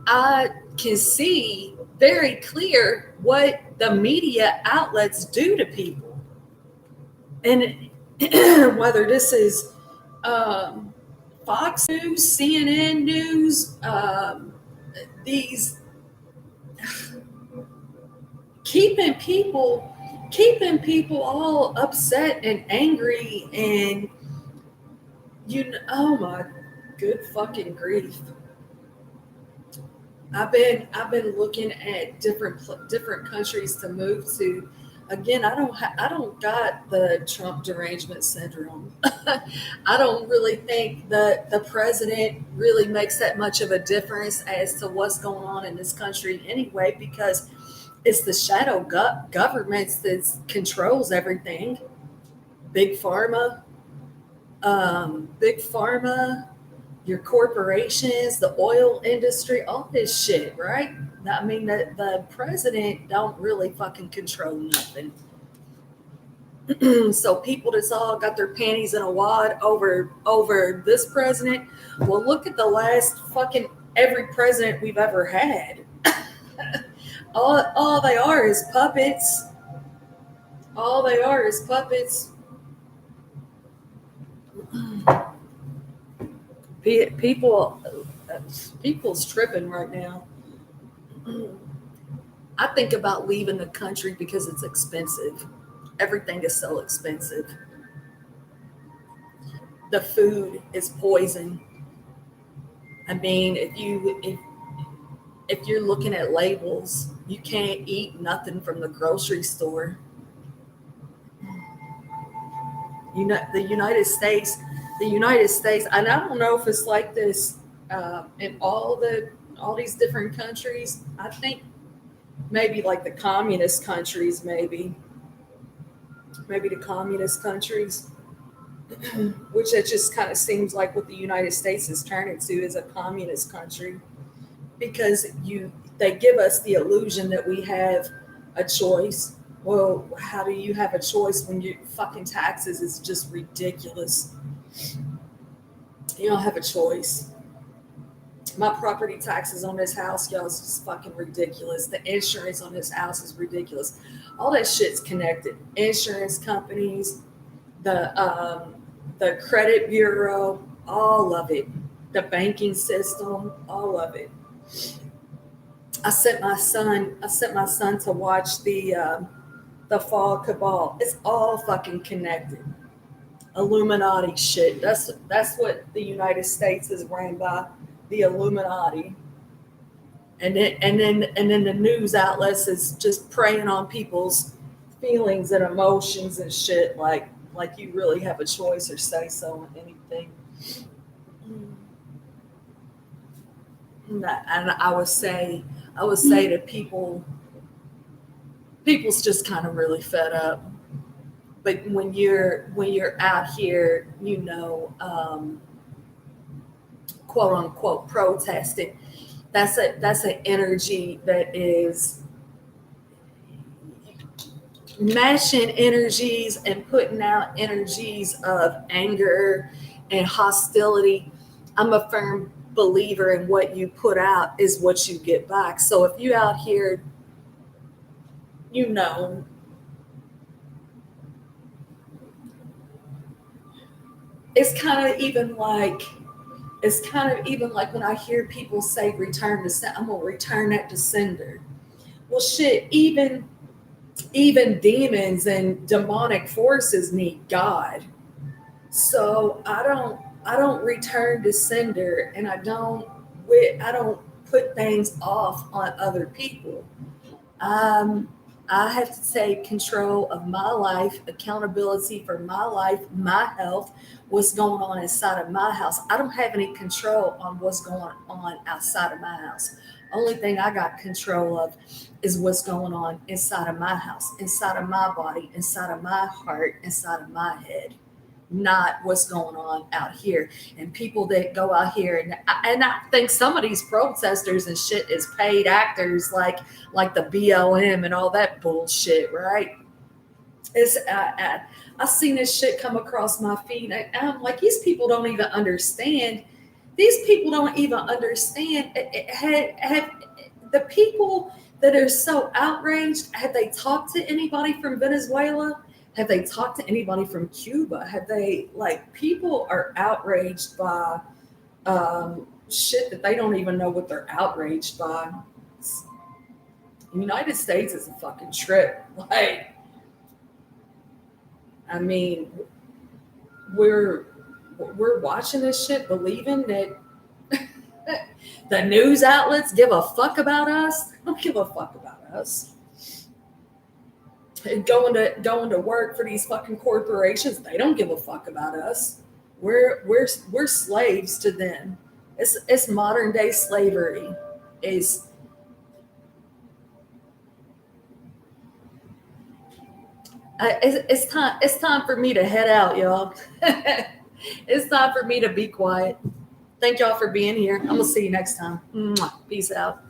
I can see very clear what the media outlets do to people, and whether this is um, Fox News, CNN News, these keeping people all upset and angry, and oh my good fucking grief. I've been looking at different countries to move to. Again, I don't got the Trump derangement syndrome. I don't really think that the president really makes that much of a difference as to what's going on in this country anyway, because it's the shadow governments that controls everything. Big pharma, big pharma, your corporations, the oil industry, all this shit, right? I mean, the president don't really fucking control nothing. So people that's all got their panties in a wad over this president. Well, look at the last fucking every president we've ever had. All they are is puppets. All they are is puppets. People, people's tripping right now. I think about leaving the country because it's expensive. Everything is so expensive. The food is poison. I mean, if you're looking at labels, you can't eat nothing from the grocery store. The United States, and I don't know if it's like this in all these different countries. I think maybe like the communist countries, maybe the communist countries, which it just kind of seems like what the United States has turned into is a communist country, because they give us the illusion that we have a choice. Well, how do you have a choice when your fucking taxes is just ridiculous? You don't have a choice. My property taxes on this house, y'all, is just fucking ridiculous. The insurance on this house is ridiculous. All that shit's connected. Insurance companies, the credit bureau, all of it. The banking system, all of it. I sent my son to watch the Fall Cabal. It's all fucking connected. Illuminati shit. That's what the United States is ran by, the Illuminati. And then the news outlets is just preying on people's feelings and emotions and shit, like you really have a choice or say so on anything. And I would say to people's just kind of really fed up. But when you're out here, quote unquote protesting, that's an energy that is mashing energies and putting out energies of anger and hostility. I'm a firm believer in what you put out is what you get back. So if you out here, it's kind of even like when I hear people say return to sender, I'm gonna return that to sender. Well, shit, even demons and demonic forces need God. So I don't return to sender, and I don't put things off on other people. I have to take control of my life, accountability for my life, my health, what's going on inside of my house. I don't have any control on what's going on outside of my house. Only thing I got control of is what's going on inside of my house, inside of my body, inside of my heart, inside of my head, not what's going on out here. And people that go out here and I think some of these protesters and shit is paid actors, like the BLM and all that bullshit, right? It's I seen this shit come across my feed, and I'm like, these people don't even understand. These people don't even understand. Have the people that are so outraged, have they talked to anybody from Venezuela? Have they talked to anybody from Cuba? Have they, people are outraged by shit that they don't even know what they're outraged by. The United States is a fucking trip. We're watching this shit, believing that the news outlets give a fuck about us. They don't give a fuck about us. Going to work for these fucking corporations, they don't give a fuck about us. We're slaves to them. It's modern day slavery. It's time for me to head out, y'all. It's time for me to be quiet. Thank y'all for being here. I'm gonna see you next time. Peace out.